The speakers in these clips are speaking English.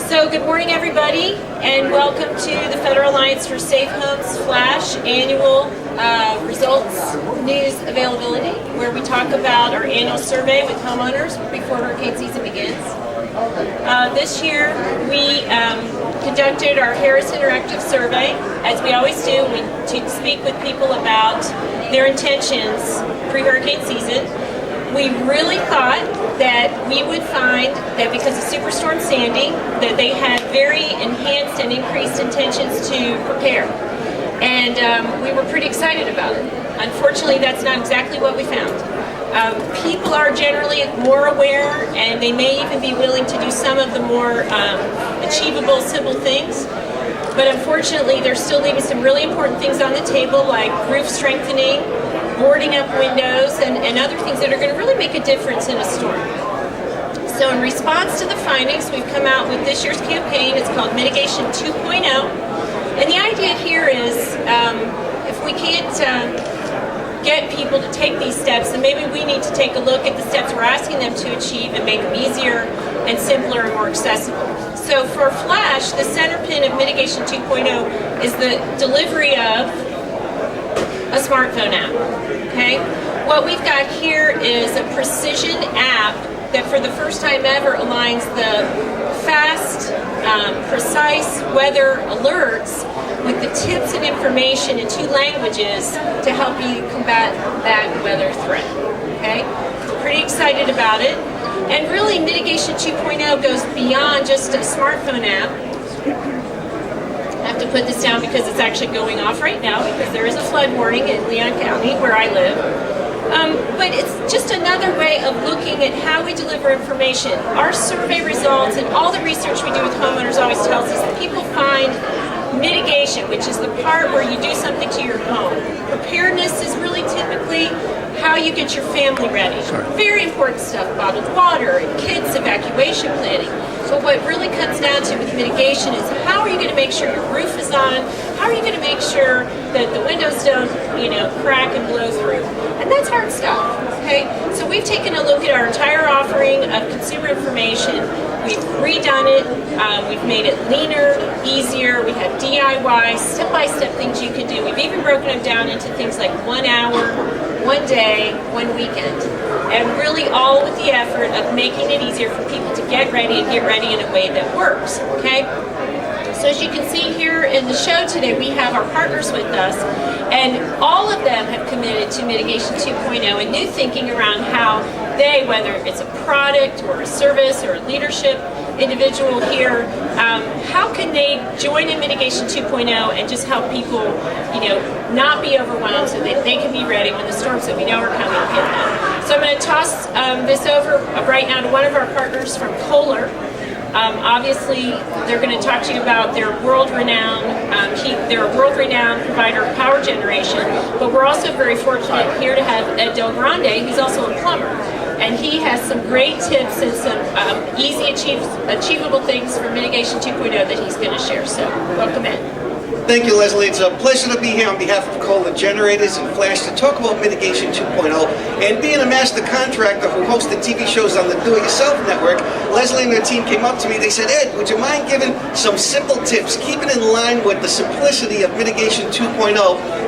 So good morning everybody, and welcome to the Federal Alliance for Safe Homes Flash annual results news availability, where we talk about our annual survey with homeowners before hurricane season begins. This year we conducted our Harris Interactive Survey, as we always do, to speak with people about their intentions pre-hurricane season. We really thought that we would find that because of Superstorm Sandy, that they had very enhanced and increased intentions to prepare. And we were pretty excited about it. Unfortunately, that's not exactly what we found. People are generally more aware, and they may even be willing to do some of the more achievable, simple things. But unfortunately, they're still leaving some really important things on the table, like roof strengthening, boarding up windows, and other things that are going to really make a difference in a storm. So in response to the findings, we've come out with this year's campaign. It's called Mitigation 2.0. And the idea here is if we can't get people to take these steps, then maybe we need to take a look at the steps we're asking them to achieve and make them easier and simpler and more accessible. So for Flash, the center pin of Mitigation 2.0 is the delivery of a smartphone app. Okay? What we've got here is a precision app that for the first time ever aligns the fast, precise weather alerts with the tips and information in 2 languages to help you combat that weather threat. Okay? We're pretty excited about it. And really, Mitigation 2.0 goes beyond just a smartphone app. I have to put this down because it's actually going off right now because there is a flood warning in Leon County where I live. But it's just another way of looking at how we deliver information. Our survey results and all the research we do with homeowners always tells us that people find mitigation, which is the part where you do something to your home. Preparedness is really typically how you get your family ready. Very important stuff, bottled water, and kids evacuation planning. But what really comes down to with mitigation is how are you going to make sure your roof is on? How are you going to make sure that the windows don't, crack and blow through? And that's hard stuff, okay? So we've taken a look at our entire offering of consumer information. We've redone it. We've made it leaner, easier. We have DIY, step-by-step things you can do. We've even broken them down into things like 1 hour, 1 day, 1 weekend. And really all with the effort of making it easier for people to get ready and get ready in a way that works, okay? So as you can see here in the show today, we have our partners with us, and all of them have committed to Mitigation 2.0 and new thinking around how they, whether it's a product or a service or a leadership individual here, how can they join in Mitigation 2.0 and just help people, not be overwhelmed so that they can be ready when the storms that we know are coming hit them. So I'm going to toss this over right now to one of our partners from Kohler. Obviously, they're going to talk to you about their world-renowned, they're a world-renowned provider of power generation, but we're also very fortunate here to have Ed Grande, who's also a plumber. And he has some great tips and some easy achievable things for Mitigation 2.0 that he's going to share. So, welcome in. Thank you, Leslie. It's a pleasure to be here on behalf of Kohler Generators and Flash to talk about Mitigation 2.0. And being a master contractor who hosted TV shows on the Do-It-Yourself Network, Leslie and her team came up to me. They said, Ed, would you mind giving some simple tips, keeping in line with the simplicity of Mitigation 2.0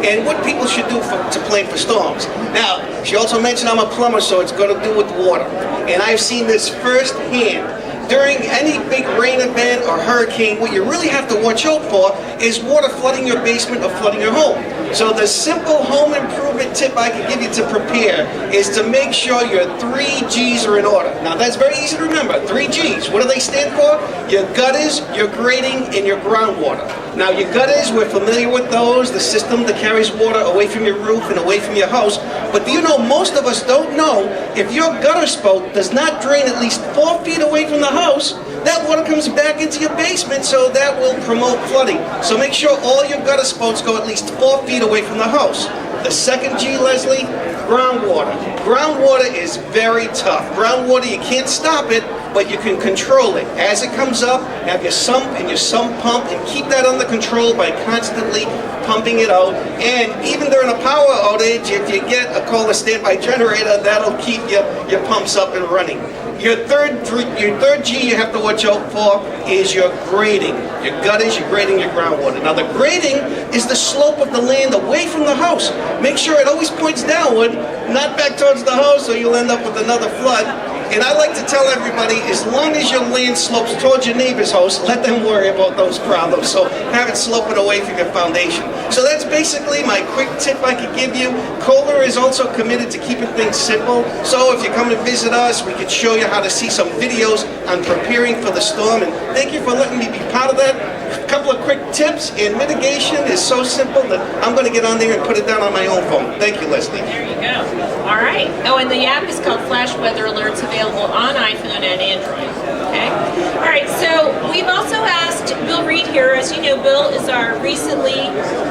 and what people should do to plan for storms? Now, she also mentioned I'm a plumber, so it's got to do with water. And I've seen this firsthand. During any big rain event or hurricane, what you really have to watch out for is water flooding your basement or flooding your home. So the simple home improvement tip I can give you to prepare is to make sure your 3 G's are in order. Now that's very easy to remember. 3 G's. What do they stand for? Your gutters, your grading, and your groundwater. Now your gutters, we're familiar with those, the system that carries water away from your roof and away from your house. But do you know, most of us don't know, if your gutter spout does not drain at least 4 feet away from the house, that water comes back into your basement, so that will promote flooding. So make sure all your gutter spouts go at least 4 feet away from the house. The second G, Leslie, groundwater. Groundwater is very tough. Groundwater, you can't stop it, but you can control it. As it comes up, have your sump and your sump pump, and keep that under control by constantly pumping it out. And even during a power outage, if you get a Kohler standby generator, that'll keep your pumps up and running. Your third G you have to watch out for is your grading. Your gutters, your grading, your groundwater. Now the grading is the slope of the land away from the house. Make sure it always points downward, not back towards the house, or you'll end up with another flood. And I like to tell everybody, as long as your land slopes towards your neighbor's house, let them worry about those problems. So have it sloping away from your foundation. So that's basically my quick tip I could give you. Kohler is also committed to keeping things simple. So if you come to visit us, we could show you how to see some videos on preparing for the storm. And thank you for letting me be part of that. A couple of quick tips, and mitigation is so simple that I'm going to get on there and put it down on my own phone. Thank you, Leslie. There you go. All right. Oh, and the app is called Flash Weather Alerts, available on iPhone and Android. Okay. All right. So we've also asked Bill Reed here. As you know, Bill is our recently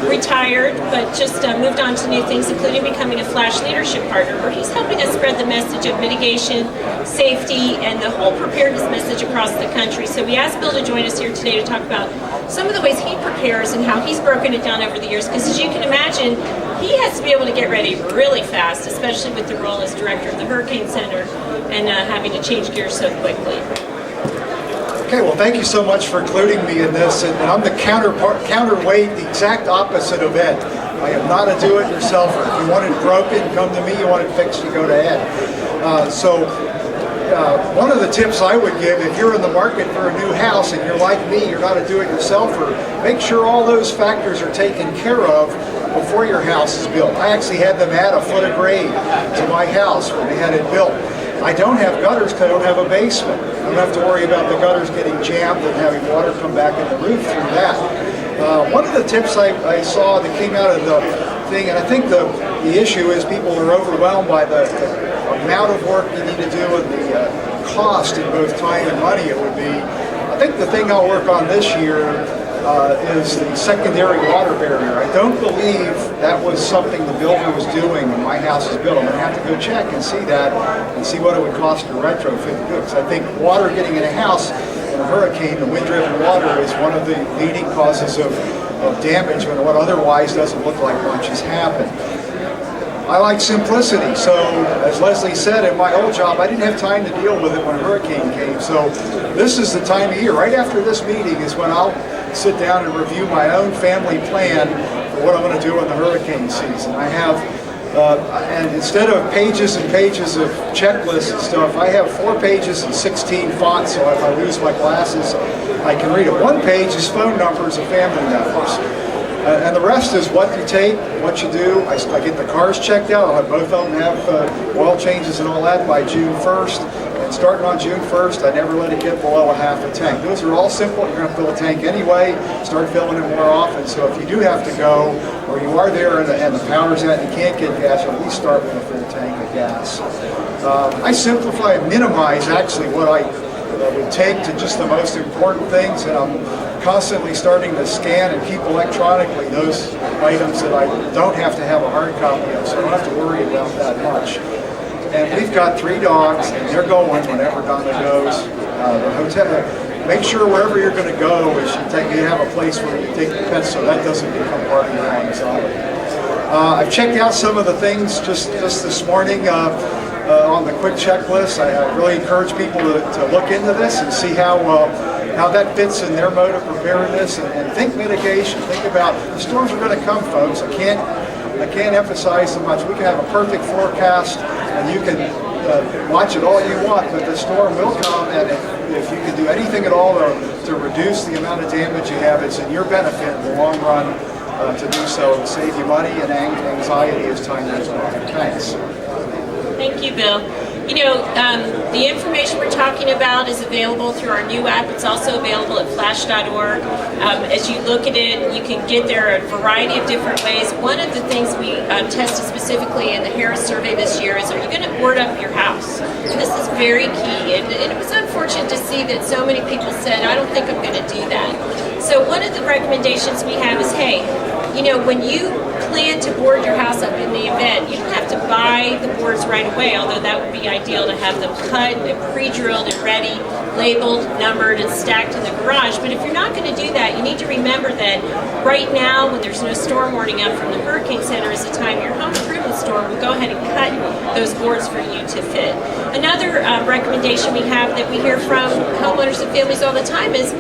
retired, but just moved on to new things, including becoming a Flash leadership partner, where he's helping us spread the message of mitigation, safety, and the whole preparedness message across the country. So we asked Bill to join us here today to talk about some of the ways he prepares and how he's broken it down over the years, because as you can imagine, he has to be able to get ready really fast, especially with the role as director of the Hurricane Center and having to change gears so quickly. Okay, well, thank you so much for including me in this, and I'm the counterweight, the exact opposite of Ed. I am not a do-it-yourselfer. If you want it broken, come to me. You want it fixed, you go to Ed. One of the tips I would give, if you're in the market for a new house and you're like me, you're not a do-it-yourselfer, make sure all those factors are taken care of before your house is built. I actually had them add a foot of grade to my house when they had it built. I don't have gutters because I don't have a basement. I don't have to worry about the gutters getting jammed and having water come back in the roof through that. One of the tips I saw that came out of the thing, and I think the issue is people are overwhelmed by the amount of work you need to do and the cost in both time and money it would be. I think the thing I'll work on this year is the secondary water barrier. I don't believe that was something the builder was doing when my house was built. I'm going to have to go check and see that and see what it would cost to retrofit it. Because I think water getting in a house in a hurricane, the wind-driven water, is one of the leading causes of damage when what otherwise doesn't look like much has happened. I like simplicity, so as Leslie said, in my old job, I didn't have time to deal with it when a hurricane came. So this is the time of year. Right after this meeting is when I'll sit down and review my own family plan for what I'm going to do in the hurricane season. I have, and instead of pages and pages of checklists and stuff, I have 4 pages and 16 fonts, so if I lose my glasses, I can read it. 1 page is phone numbers of family members. And the rest is what you take, what you do. I get the cars checked out. I'll have both of them have oil changes and all that by June 1st. And starting on June 1st, I never let it get below a half a tank. Those are all simple. You're going to fill a tank anyway. Start filling it more often. So if you do have to go, or you are there and the power's out and you can't get gas, at least start with a full tank of gas. I simplify and minimize actually what I would take to just the most important things, and I'm constantly starting to scan and keep electronically those items that I don't have to have a hard copy of, so I don't have to worry about that much. And we've got 3 dogs, and they're going whenever Donna goes. The hotel, make sure wherever you're going to go is you have a place where you take the pets so that doesn't become part of your anxiety. I've checked out some of the things just this morning on the quick checklist. I really encourage people to look into this and see how that fits in their mode of preparedness, and think mitigation. Think about the storms are going to come, folks. I can't emphasize so much. We can have a perfect forecast, and you can watch it all you want, but the storm will come, and if you can do anything at all to reduce the amount of damage you have, it's in your benefit in the long run to do so and save you money and anxiety as time goes on. Thanks. Thank you, Bill. You know, the information we're talking about is available through our new app. It's also available at flash.org. As you look at it, you can get there a variety of different ways. One of the things we tested specifically in the Harris survey this year is, are you going to board up your house? And this is very key. And it was unfortunate to see that so many people said, I don't think I'm going to do that. So one of the recommendations we have is, hey, you know, when you plan to board your house up in the event, you don't have to buy the boards right away, although that would be ideal to have them cut and pre-drilled and ready, labeled, numbered, and stacked in the garage. But if you're not going to do that, you need to remember that right now, when there's no storm warning out from the Hurricane Center, is the time your home improvement storm, we'll go ahead and cut those boards for you to fit. Another recommendation we have that we hear from homeowners and families all the time is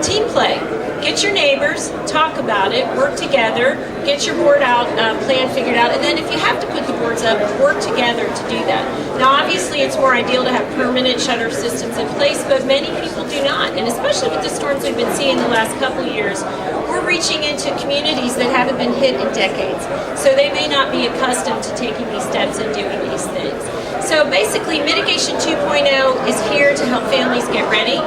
team play. Get your neighbors, talk about it, work together, get your board out, plan figured out, and then if you have to put the boards up, work together to do that. Now obviously it's more ideal to have permanent shutter systems in place, but many people do not, and especially with the storms we've been seeing the last couple of years, we're reaching into communities that haven't been hit in decades, so they may not be accustomed to taking these steps and doing these things. So basically, Mitigation 2.0 is here to help families get ready.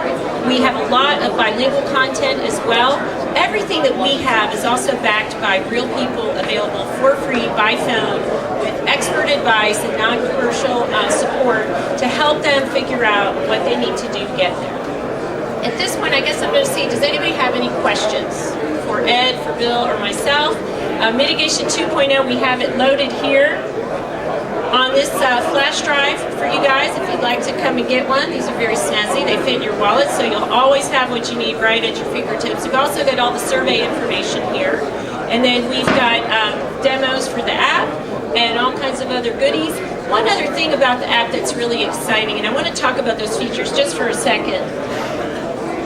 We have a lot of bilingual content as well. Everything that we have is also backed by real people available for free by phone with expert advice and non-commercial support to help them figure out what they need to do to get there. At this point, I guess I'm going to see, does anybody have any questions for Ed, for Bill, or myself? Mitigation 2.0, we have it loaded here on this flash drive for you guys if you'd like to come and get one. These are very snazzy. They fit in your wallet, so you'll always have what you need right at your fingertips. We've also got all the survey information here. And then we've got demos for the app and all kinds of other goodies. One other thing about the app that's really exciting, and I want to talk about those features just for a second.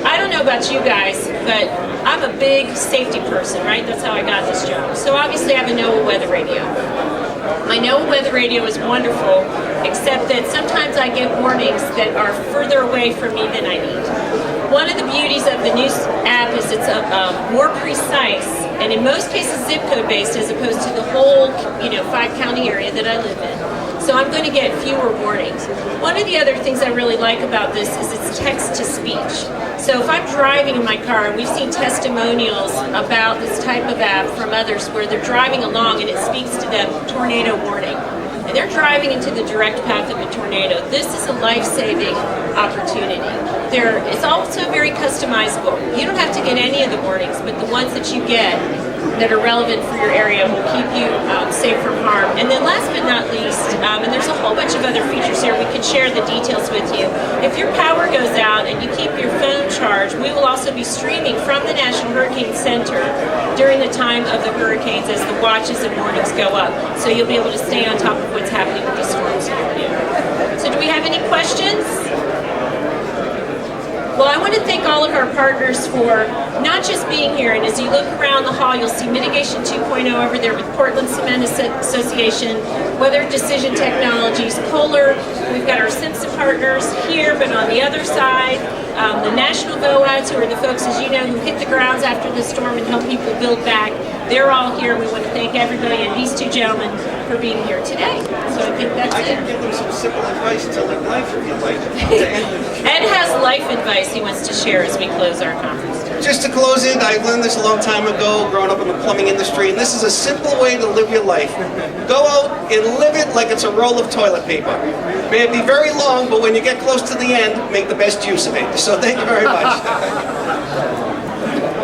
I don't know about you guys, but I'm a big safety person, right? That's how I got this job. So obviously I have a NOAA weather radio. My NOAA weather radio is wonderful, except that sometimes I get warnings that are further away from me than I need. One of the beauties of the new app is it's more precise, and in most cases zip code based as opposed to the whole 5-county area that I live in. So I'm going to get fewer warnings. One of the other things I really like about this is it's text to speech. So if I'm driving in my car, and we've seen testimonials about this type of app from others where they're driving along and it speaks to them, tornado warning. And they're driving into the direct path of a tornado. This is a life-saving opportunity. It's also very customizable. You don't have to get any of the warnings, but the ones that you get that are relevant for your area will keep you safe from harm. And then last but not least, and there's a whole bunch of other features here, we can share the details with you. If your power goes out and you keep your phone charged, we will also be streaming from the National Hurricane Center during the time of the hurricanes as the watches and warnings go up. So you'll be able to stay on top of what's happening with the storms here. So do we have any questions? Well, I want to thank all of our partners for not just being here, and as you look around the hall, you'll see Mitigation 2.0 over there with Portland Cement Association, Weather Decision Technologies, Kohler. We've got our Simpson partners here, but on the other side, the National VOADs, who are the folks, as you know, who hit the grounds after the storm and help people build back. They're all here. We want to thank everybody and these two gentlemen for being here today. So I think that's it. I can give them some simple advice to live life if you'd like. Ed has life advice he wants to share as we close our conference. Just to close it, I learned this a long time ago, growing up in the plumbing industry, and this is a simple way to live your life. Go out and live it like it's a roll of toilet paper. May it be very long, but when you get close to the end, make the best use of it. So thank you very much.